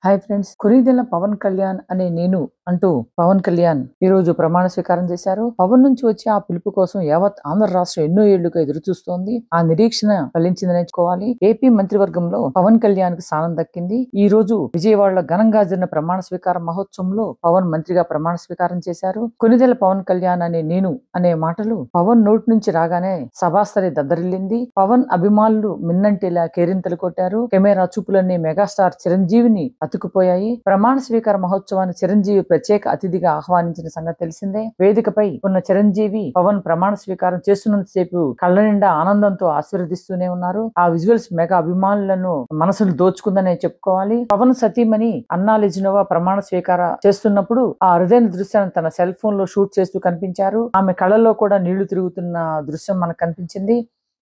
Hi friends, Konidela Pawan Kalyan అనే నేను అంటూ పవన్ కళ్యాణ్ ఈ రోజు ప్రమాణ స్వీకారం చేశారు. పవన్ నుంచి వచ్చే ఆ పిలుపు కోసం యావత్ ఆంధ్ర రాష్ట్రం ఎన్నో ఏళ్లుగా ఎదురు చూస్తోంది. ఆ నిరీక్షణ ఫలించిందని చెప్పుకోవాలి. ఏపీ మంత్రివర్గంలో పవన్ కళ్యాణ్ కి స్థానం దక్కింది. ఈ రోజు విజయవాడలో ఘనంగా జరిగిన ప్రమాణ స్వీకార మహోత్సవంలో పవన్ మంత్రిగా ప్రమాణ స్వీకారం చేశారు. కొనిదెల పవన్ కళ్యాణ్ అనే నేను అనే మాటలు పవన్ నోటి నుంచి రాగానే సభాస్థలి దద్దరిల్లింది. పవన్ అభిమానులు మిన్నంటిలా కేరింతలు కొట్టారు. కెమెరా చూపులన్నీ మెగాస్టార్ చిరంజీవిని అతుకుపోయాయి. ప్రమాణ స్వీకార మహోత్సవాన్ని చిరంజీవి ప్రత్యేక అతిథిగా ఆహ్వానించిన సంగతి తెలిసిందే. వేదికపై ఉన్న చిరంజీవి పవన్ ప్రమాణ స్వీకారం చేస్తున్నంతసేపు కళ్ళ నిండా ఆనందంతో ఆశీర్వదిస్తూనే ఉన్నారు. ఆ విజువల్స్ మెగా అభిమానులను మనసులు దోచుకుందనే చెప్పుకోవాలి. పవన్ సతీమణి అన్నా లెజినోవా ప్రమాణ స్వీకార చేస్తున్నప్పుడు ఆ అరుదైన దృశ్యాన్ని తన సెల్ ఫోన్ లో షూట్ చేస్తూ కనిపించారు. ఆమె కళ్ళలో కూడా నీళ్లు తిరుగుతున్న దృశ్యం మనకు కనిపించింది.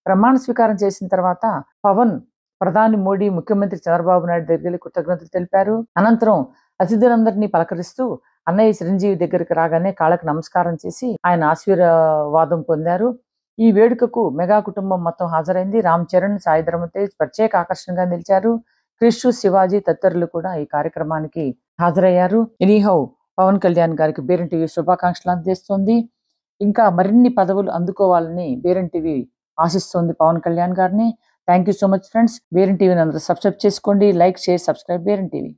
ప్రమాణ స్వీకారం చేసిన తర్వాత పవన్ ప్రధాని మోడీ, ముఖ్యమంత్రి చంద్రబాబు నాయుడు దగ్గర కృతజ్ఞతలు తెలిపారు. అనంతరం అతిథులందరినీ పలకరిస్తూ అన్నయ్య చిరంజీవి దగ్గరికి రాగానే కాళ్ళకు నమస్కారం చేసి ఆయన ఆశీర్వాదం పొందారు. ఈ వేడుకకు మెగా కుటుంబం మొత్తం హాజరైంది. రామ్ చరణ్, సాయి ధరమ్ తేజ్ ప్రత్యేక ఆకర్షణగా నిలిచారు. క్రిష్, శివాజీ తదితరులు కూడా ఈ కార్యక్రమానికి హాజరయ్యారు. ఎనీహౌ పవన్ కళ్యాణ్ గారికి బేరం టీవీ శుభాకాంక్షలు అందిస్తోంది. ఇంకా మరిన్ని పదవులు అందుకోవాలని బేరం టీవీ ఆశిస్తోంది పవన్ కళ్యాణ్ గారిని. Thank you so much friends. బేరం టీవీని అందరూ సబ్స్క్రైబ్ చేసుకోండి. లైక్, షేర్, సబ్స్క్రైబ్ బేరం టీవీ.